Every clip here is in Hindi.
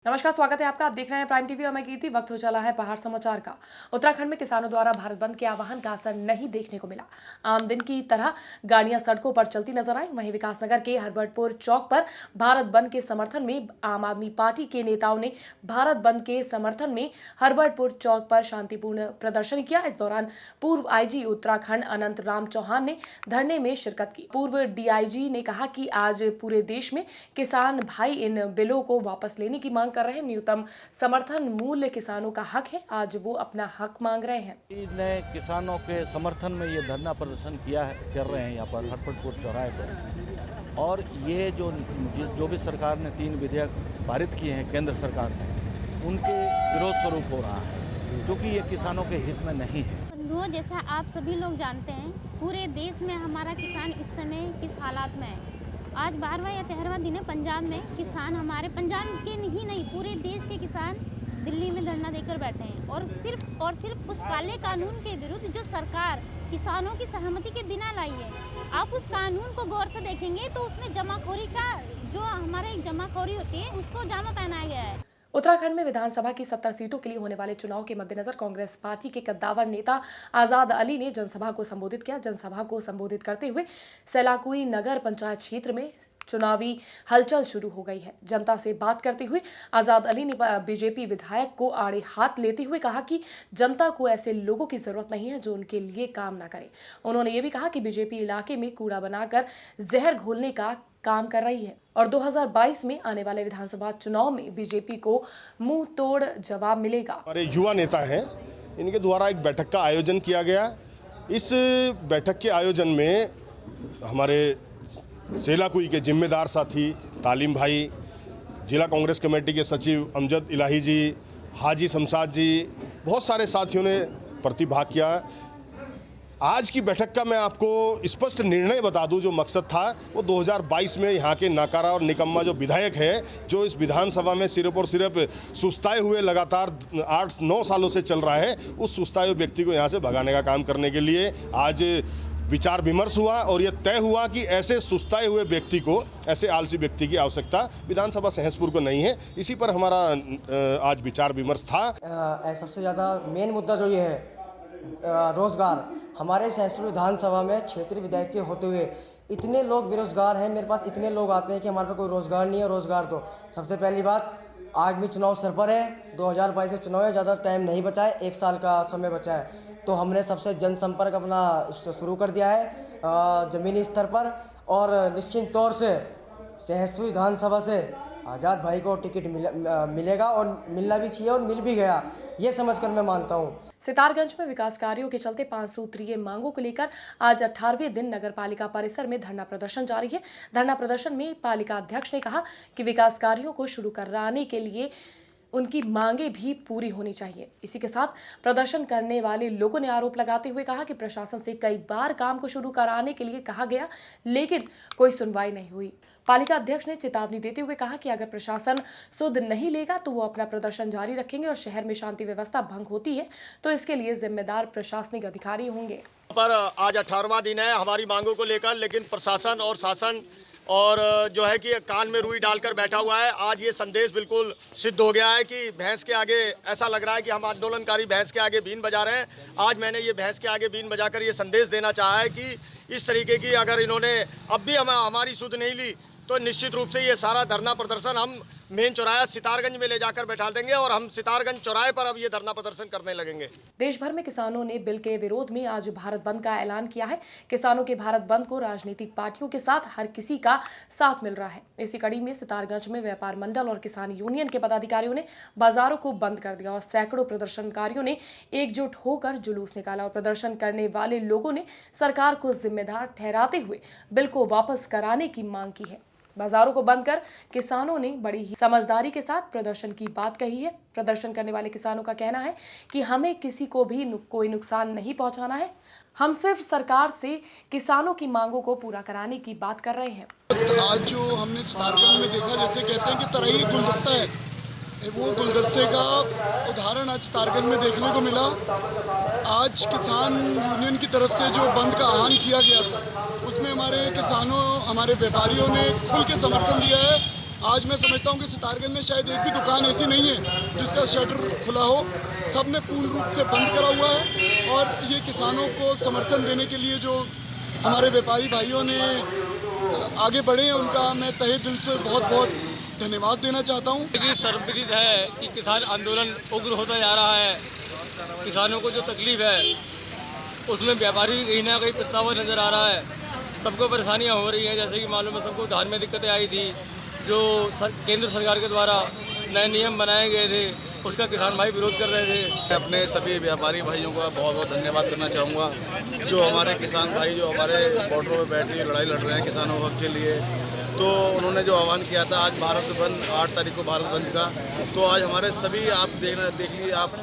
नमस्कार, स्वागत है आपका। आप देख रहे हैं प्राइम टीवी और मैं कीर्ति। वक्त हो चला है पहाड़ समाचार का। उत्तराखंड में किसानों द्वारा भारत बंद के आह्वान का असर नहीं देखने को मिला। आम दिन की तरह गाड़ियां सड़कों पर चलती नजर आई। वहीं विकासनगर के हरबटपुर चौक पर भारत बंद के समर्थन में आम आदमी पार्टी के नेताओं ने भारत बंद के समर्थन में हरबटपुर चौक पर शांतिपूर्ण प्रदर्शन किया। इस दौरान पूर्व आईजी उत्तराखंड अनंत राम चौहान ने धरने में शिरकत की। पूर्व डीआईजी ने कहा कि आज पूरे देश में किसान भाई इन बिलों को वापस लेने की मांग कर रहे हैं। न्यूनतम समर्थन मूल्य किसानों का हक है, आज वो अपना हक मांग रहे हैं। ने किसानों के समर्थन में ये धरना प्रदर्शन कर रहे हैं यहाँ पर हरबटपुर चौराहे पर। और ये जो भी सरकार ने 3 विधेयक पारित किए हैं केंद्र सरकार ने, उनके विरोध स्वरूप हो रहा है, क्योंकि ये किसानों के हित में नहीं है। जैसा आप सभी लोग जानते हैं, पूरे देश में हमारा किसान इस समय किस हालात में है। आज 12वां या 13वां दिन है पंजाब में किसान, हमारे पंजाब के ही नहीं पूरे देश के किसान दिल्ली में धरना देकर बैठे हैं और सिर्फ उस काले कानून के विरुद्ध जो सरकार किसानों की सहमति के बिना लाई है। आप उस कानून को गौर से देखेंगे तो उसमें जमाखोरी का जो हमारे जमाखोरी होती है उसको जामा पहनाया गया है। उत्तराखंड में विधानसभा की 70 सीटों के लिए होने वाले चुनाव के मद्देनजर कांग्रेस पार्टी के कद्दावर नेता आजाद अली ने जनसभा को संबोधित किया। जनसभा को संबोधित करते हुए सैलाकुई नगर पंचायत क्षेत्र में चुनावी हलचल शुरू हो गई है। जनता से बात करते हुए आजाद अली ने बीजेपी विधायक को आड़े हाथ लेते हुए कहा कि जनता को ऐसे लोगों की जरूरत नहीं है जो उनके लिए काम ना करें। उन्होंने ये भी कहा कि बीजेपी इलाके में कूड़ा बनाकर जहर घोलने का काम कर रही है और 2022 में आने वाले विधानसभा चुनाव में बीजेपी को मुंह तोड़ जवाब मिलेगा। हमारे युवा नेता हैं, इनके द्वारा एक बैठक का आयोजन किया गया। इस बैठक के आयोजन में हमारे सेलाकुई के जिम्मेदार साथी तालीम भाई, जिला कांग्रेस कमेटी के सचिव अमजद इलाही जी, हाजी शमशाद जी, बहुत सारे साथियों ने प्रतिभाग किया। आज की बैठक का मैं आपको स्पष्ट निर्णय बता दूं, जो मकसद था वो 2022 में यहाँ के नाकारा और निकम्मा जो विधायक है, जो इस विधानसभा में सिर्फ और सिर्फ सुस्ताए हुए लगातार 8-9 सालों से चल रहा है, उस सुस्ताए हुए व्यक्ति को यहाँ से भगाने का काम करने के लिए आज विचार विमर्श हुआ और ये तय हुआ कि ऐसे सुस्ताए हुए व्यक्ति को, ऐसे आलसी व्यक्ति की आवश्यकता विधानसभा सहसपुर को नहीं है। इसी पर हमारा आज विचार विमर्श था। सबसे ज़्यादा मेन मुद्दा जो ये है रोजगार। हमारे सहसपुर विधानसभा में क्षेत्रीय विधायक के होते हुए इतने लोग बेरोजगार हैं, मेरे पास इतने लोग आते हैं कि हमारे पास कोई रोजगार नहीं है। रोजगार तो सबसे पहली बात, आगामी चुनाव सर पर है, 2022 में चुनाव है, ज़्यादा टाइम नहीं बचा है, 1 साल का समय बचा है। तो हमने सबसे जनसंपर्क अपना शुरू कर दिया है ज़मीनी स्तर पर और निश्चित तौर से सहसपुर विधानसभा से आज़ाद भाई को टिकट मिलेगा और मिलना भी चाहिए और मिल भी गया, ये समझकर मैं मानता हूँ। सितारगंज में विकास कार्यों के चलते 5 सूत्रीय मांगों को लेकर आज 18वें दिन नगर पालिका परिसर में धरना प्रदर्शन जारी है। धरना प्रदर्शन में पालिका अध्यक्ष ने कहा कि विकास कार्यों को शुरू कराने के लिए उनकी मांगे भी पूरी होनी चाहिए। इसी के साथ प्रदर्शन करने वाले लोगों ने आरोप लगाते हुए कहा कि प्रशासन से कई बार काम को शुरू कराने के लिए कहा गया, लेकिन कोई सुनवाई नहीं हुई। पालिका अध्यक्ष ने चेतावनी देते हुए कहा कि अगर प्रशासन सुध नहीं लेगा तो वो अपना प्रदर्शन जारी रखेंगे और शहर में शांति व्यवस्था भंग होती है तो इसके लिए जिम्मेदार प्रशासनिक अधिकारी होंगे। पर आज 18वां दिन है हमारी मांगों को लेकर, लेकिन प्रशासन और शासन और जो है कि कान में रुई डालकर बैठा हुआ है। आज ये संदेश बिल्कुल सिद्ध हो गया है कि भैंस के आगे, ऐसा लग रहा है कि हम आंदोलनकारी भैंस के आगे बीन बजा रहे हैं। आज मैंने ये भैंस के आगे बीन बजाकर ये संदेश देना चाहा है कि इस तरीके की अगर इन्होंने अब भी हमारी सुध नहीं ली तो निश्चित रूप से ये सारा धरना प्रदर्शन हम मेन चौराहा सितारगंज में ले जाकर बैठा देंगे और हम सितारगंज चौराहे पर अब ये धरना प्रदर्शन करने लगेंगे। देश भर में किसानों ने बिल के विरोध में आज भारत बंद का ऐलान किया है। किसानों के भारत बंद को राजनीतिक पार्टियों के साथ हर किसी का साथ मिल रहा है। इसी कड़ी में सितारगंज में व्यापार मंडल और किसान यूनियन के पदाधिकारियों ने बाजारों को बंद कर दिया और सैकड़ों प्रदर्शनकारियों ने एकजुट होकर जुलूस निकाला और प्रदर्शन करने वाले लोगों ने सरकार को जिम्मेदार ठहराते हुए बिल को वापस कराने की मांग की है। बाजारों को बंद कर किसानों ने बड़ी ही समझदारी के साथ प्रदर्शन की बात कही है। प्रदर्शन करने वाले किसानों का कहना है कि हमें किसी को भी कोई नुकसान नहीं पहुंचाना है, हम सिर्फ सरकार से किसानों की मांगों को पूरा कराने की बात कर रहे हैं। आज जो हमने सितारगंज में देखा, जैसे कहते हैं कि तरही गुलदस्ता है, वो गुलदस्ते का उदाहरण आज सितारगंज में देखने को मिला। आज किसान यूनियन की तरफ से जो बंद का आह्वान किया गया था, उसमें हमारे किसानों, हमारे व्यापारियों ने खुल के समर्थन दिया है आज मैं समझता हूँ कि सितारगंज में शायद एक भी दुकान ऐसी नहीं है जिसका शटर खुला हो। सब ने पूर्ण रूप से बंद करा हुआ है और ये किसानों को समर्थन देने के लिए जो हमारे व्यापारी भाइयों ने आगे बढ़े हैं, उनका मैं तहे दिल से बहुत बहुत धन्यवाद देना चाहता हूँ। सर्वविदित है कि किसान आंदोलन उग्र होता जा रहा है। किसानों को जो तकलीफ है उसमें व्यापारी कहीं ना कहीं पछतावा नजर आ रहा है। सबको परेशानियां हो रही हैं, जैसे कि मालूम है सबको धान में दिक्कतें आई थी, जो केंद्र सरकार के द्वारा नए नियम बनाए गए थे उसका किसान भाई विरोध कर रहे थे। मैं अपने सभी व्यापारी भाइयों का बहुत बहुत धन्यवाद करना चाहूँगा, जो हमारे किसान भाई जो हमारे बॉर्डरों में बैठ के लड़ाई लड़ रहे हैं किसानों हक के लिए। तो उन्होंने जो आह्वान किया था आज भारत बंद, 8 तारीख को भारत बंद का, तो आज हमारे सभी आप देख लीजिए, आप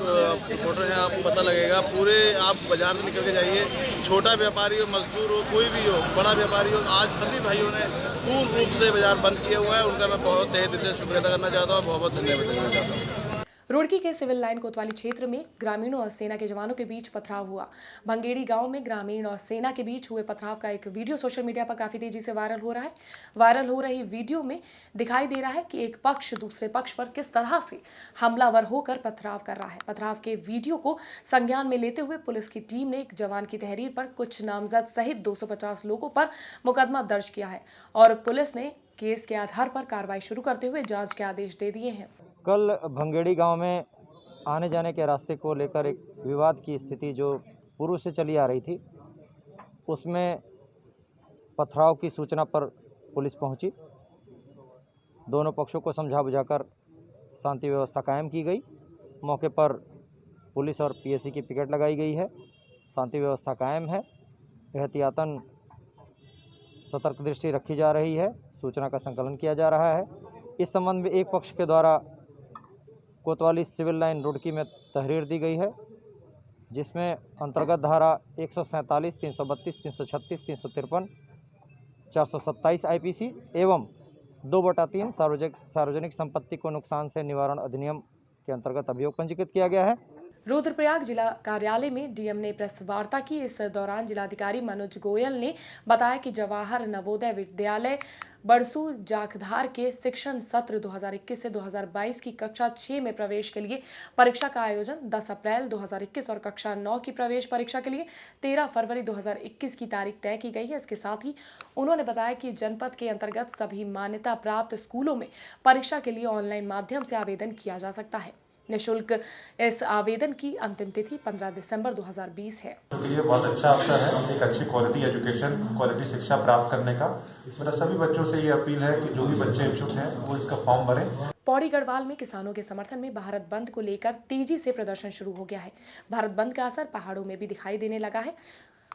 रिपोर्टर हैं, आपको पता लगेगा, पूरे आप बाजार से निकल के जाइए, छोटा व्यापारी हो, मजदूर हो, कोई भी हो, बड़ा व्यापारी हो, आज सभी भाइयों ने पूर्ण रूप से बाजार बंद किया हुआ है। उनका मैं बहुत तहे दिल से शुक्रिया अदा करना चाहता हूँ, बहुत बहुत धन्यवाद देना चाहता हूँ। रुड़की के सिविल लाइन कोतवाली क्षेत्र में ग्रामीणों और सेना के जवानों के बीच पथराव हुआ। भंगेड़ी गांव में ग्रामीण और सेना के बीच हुए पथराव का एक वीडियो सोशल मीडिया पर काफी तेजी से वायरल हो रहा है। वायरल हो रही वीडियो में दिखाई दे रहा है कि एक पक्ष दूसरे पक्ष पर किस तरह से हमलावर होकर पथराव कर रहा है। पथराव के वीडियो को संज्ञान में लेते हुए पुलिस की टीम ने एक जवान की तहरीर पर कुछ नामजद सहित 250 लोगों पर मुकदमा दर्ज किया है और पुलिस ने केस के आधार पर कार्रवाई शुरू करते हुए जांच के आदेश दे दिए हैं। कल भंगेड़ी गांव में आने जाने के रास्ते को लेकर एक विवाद की स्थिति जो पूर्व से चली आ रही थी, उसमें पथराव की सूचना पर पुलिस पहुंची। दोनों पक्षों को समझा बुझाकर शांति व्यवस्था कायम की गई। मौके पर पुलिस और पीएससी की पिकेट लगाई गई है। शांति व्यवस्था कायम है। एहतियातन सतर्क दृष्टि रखी जा रही है। सूचना का संकलन किया जा रहा है। इस संबंध में एक पक्ष के द्वारा कोतवाली सिविल लाइन रुड़की में तहरीर दी गई है, जिसमें अंतर्गत धारा 147, 332, 336, 353, 427 आईपीसी एवं 2/3 सार्वजनिक संपत्ति को नुकसान से निवारण अधिनियम के अंतर्गत अभियोग पंजीकृत किया गया है। रुद्रप्रयाग जिला कार्यालय में डीएम ने प्रेस वार्ता की। इस दौरान जिलाधिकारी मनोज गोयल ने बताया कि जवाहर नवोदय विद्यालय बड़सू जाखधार के शिक्षण सत्र 2021 से 2022 की कक्षा 6 में प्रवेश के लिए परीक्षा का आयोजन 10 अप्रैल 2021 और कक्षा 9 की प्रवेश परीक्षा के लिए 13 फरवरी 2021 की तारीख तय की गई है। इसके साथ ही उन्होंने बताया कि जनपद के अंतर्गत सभी मान्यता प्राप्त स्कूलों में परीक्षा के लिए ऑनलाइन माध्यम से आवेदन किया जा सकता है। निःशुल्क इस आवेदन की अंतिम तिथि 15 दिसंबर 2020 है। तो ये बहुत अच्छा अवसर है एक अच्छी क्वालिटी एजुकेशन, क्वालिटी शिक्षा प्राप्त करने का। मेरा सभी बच्चों से ये अपील है कि जो भी बच्चे इच्छुक हैं वो इसका फॉर्म भरें। पौड़ी गढ़वाल में किसानों के समर्थन में भारत बंद को लेकर तेजी से प्रदर्शन शुरू हो गया है। भारत बंद का असर पहाड़ों में भी दिखाई देने लगा है।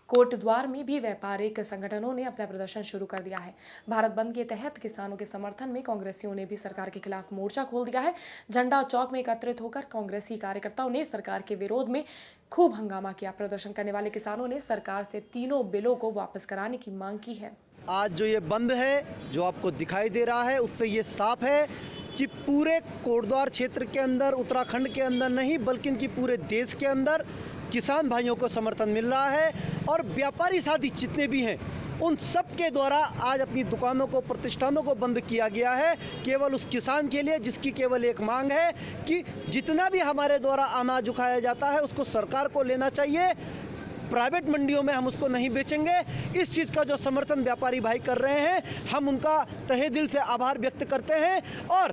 कोटद्वार में भी व्यापारिक संगठनों ने अपना प्रदर्शन शुरू कर दिया है। भारत बंद के तहत किसानों के समर्थन में कांग्रेसियों ने भी सरकार के खिलाफ मोर्चा खोल दिया है। झंडा चौक में एकत्रित होकर कांग्रेसी कार्यकर्ताओं ने सरकार के विरोध में खूब हंगामा किया। प्रदर्शन करने वाले किसानों ने सरकार से तीनों बिलों को वापस कराने की मांग की है। आज जो ये बंद है, जो आपको दिखाई दे रहा है, उससे ये साफ है कि पूरे कोटद्वार क्षेत्र के अंदर, उत्तराखंड के अंदर नहीं बल्कि इनकी पूरे देश के अंदर किसान भाइयों को समर्थन मिल रहा है और व्यापारी साथी जितने भी हैं उन सब के द्वारा आज अपनी दुकानों को, प्रतिष्ठानों को बंद किया गया है, केवल उस किसान के लिए जिसकी केवल एक मांग है कि जितना भी हमारे द्वारा अनाज उठाया जाता है उसको सरकार को लेना चाहिए। प्राइवेट मंडियों में हम उसको नहीं बेचेंगे। इस चीज़ का जो समर्थन व्यापारी भाई कर रहे हैं, हम उनका तहे दिल से आभार व्यक्त करते हैं और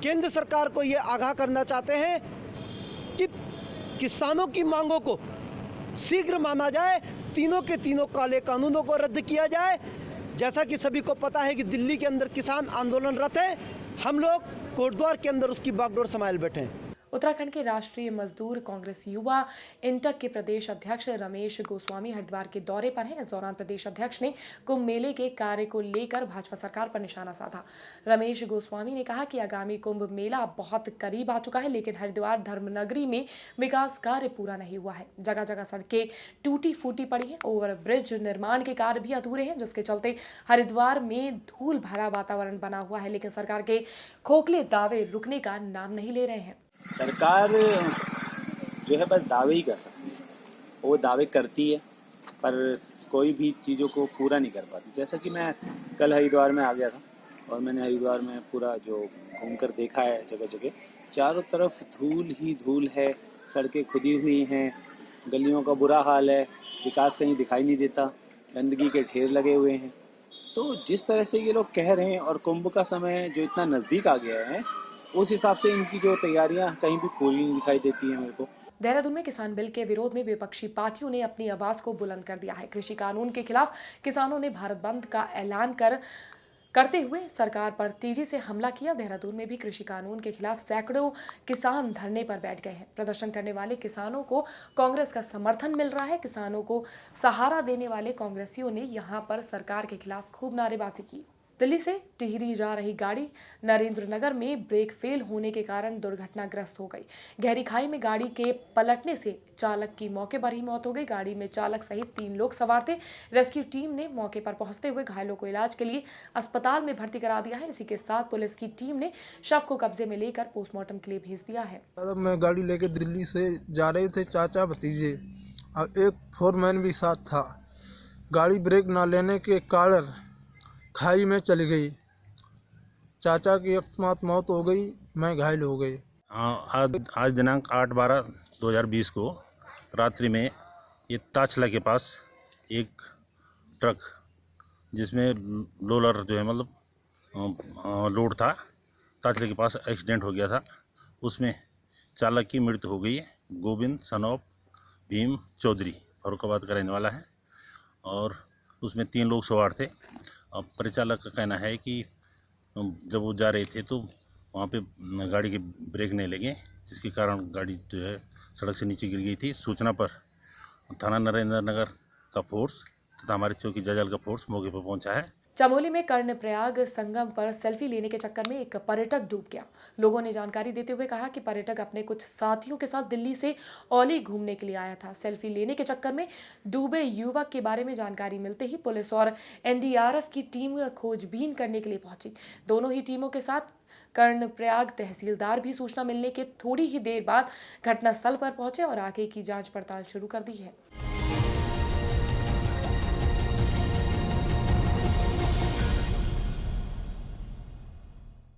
केंद्र सरकार को ये आगाह करना चाहते हैं कि किसानों की मांगों को शीघ्र माना जाए, तीनों के तीनों काले कानूनों को रद्द किया जाए। जैसा कि सभी को पता है कि दिल्ली के अंदर किसान आंदोलनरत है, हम लोग कोटद्वार के अंदर उसकी बागडोर संभाल बैठे हैं। उत्तराखंड के राष्ट्रीय मजदूर कांग्रेस युवा इंटक के प्रदेश अध्यक्ष रमेश गोस्वामी हरिद्वार के दौरे पर हैं। इस दौरान प्रदेश अध्यक्ष ने कुंभ मेले के कार्य को लेकर भाजपा सरकार पर निशाना साधा। रमेश गोस्वामी ने कहा कि आगामी कुंभ मेला बहुत करीब आ चुका है, लेकिन हरिद्वार धर्मनगरी में विकास कार्य पूरा नहीं हुआ है। जगह जगह सड़कें टूटी फूटी पड़ी हैं, ओवर ब्रिज निर्माण के कार्य भी अधूरे हैं, जिसके चलते हरिद्वार में धूल भरा वातावरण बना हुआ है। लेकिन सरकार के खोखले दावे रुकने का नाम नहीं ले रहे हैं। सरकार जो है बस दावे ही कर सकती है, वो दावे करती है पर कोई भी चीज़ों को पूरा नहीं कर पाती। जैसा कि मैं कल हरिद्वार में आ गया था, और मैंने हरिद्वार में पूरा जो घूमकर देखा है जगह जगह, चारों तरफ धूल ही धूल है, सड़कें खुदी हुई हैं, गलियों का बुरा हाल है, विकास कहीं दिखाई नहीं देता, गंदगी के ढेर लगे हुए हैं। तो जिस तरह से ये लोग कह रहे हैं और कुंभ का समय जो इतना नज़दीक आ गया है, उस हिसाब से इनकी जो तैयारियां कहीं भी पूरी नहीं दिखाई देती है मेरे को। देहरादून में किसान बिल के विरोध में विपक्षी पार्टियों ने अपनी आवाज को बुलंद कर दिया है। कृषि कानून के खिलाफ किसानों ने भारत बंद का ऐलान करते हुए सरकार पर तेजी से हमला किया। देहरादून में भी कृषि कानून के खिलाफ सैकड़ों किसान धरने पर बैठ गए हैं। प्रदर्शन करने वाले किसानों को कांग्रेस का समर्थन मिल रहा है। किसानों को सहारा देने वाले कांग्रेसियों ने यहां पर सरकार के खिलाफ खूब नारेबाजी की। दिल्ली से टिहरी जा रही गाड़ी नरेंद्र नगर में ब्रेक फेल होने के कारण दुर्घटनाग्रस्त हो गई। गहरी खाई में गाड़ी के पलटने से चालक की मौके पर ही मौत हो गई। गाड़ी में चालक सहित 3 लोग सवार थे। रेस्क्यू टीम ने मौके पर पहुंचते हुए घायलों को इलाज के लिए अस्पताल में भर्ती करा दिया है। इसी के साथ पुलिस की टीम ने शव को कब्जे में लेकर पोस्टमार्टम के लिए भेज दिया है। मैं गाड़ी लेके दिल्ली से जा रहे थे चाचा भतीजे, और एक फोरमैन भी साथ था। गाड़ी ब्रेक ना लेने के कारण खाई में चली गई। चाचा की अकस्मात मौत हो गई, मैं घायल हो गई। आज दिनांक 8/12/2020 को रात्रि में ये ताचला के पास एक ट्रक जिसमें लोलर जो है मतलब लोड था, ताचले के पास एक्सीडेंट हो गया था। उसमें चालक की मृत्यु हो गई है। गोविंद सन ऑफ भीम चौधरी फरुखाबाद का रहने वाला है और उसमें 3 लोग सवार थे। अब परिचालक का कहना है कि जब वो जा रहे थे तो वहाँ पे गाड़ी के ब्रेक नहीं लगे, जिसके कारण गाड़ी जो है सड़क से नीचे गिर गई थी। सूचना पर थाना नरेंद्र नगर का फोर्स तथा हमारे चौकी जजाल का फोर्स मौके पर पहुंचा है। चमोली में कर्णप्रयाग संगम पर सेल्फी लेने के चक्कर में एक पर्यटक डूब गया। लोगों ने जानकारी देते हुए कहा कि पर्यटक अपने कुछ साथियों के साथ दिल्ली से औली घूमने के लिए आया था। सेल्फी लेने के चक्कर में डूबे युवक के बारे में जानकारी मिलते ही पुलिस और एनडीआरएफ की टीम खोजबीन करने के लिए पहुंची। दोनों ही टीमों के साथ कर्णप्रयाग तहसीलदार भी सूचना मिलने के थोड़ी ही देर बाद घटनास्थल पर पहुंचे और आगे की जांच पड़ताल शुरू कर दी है।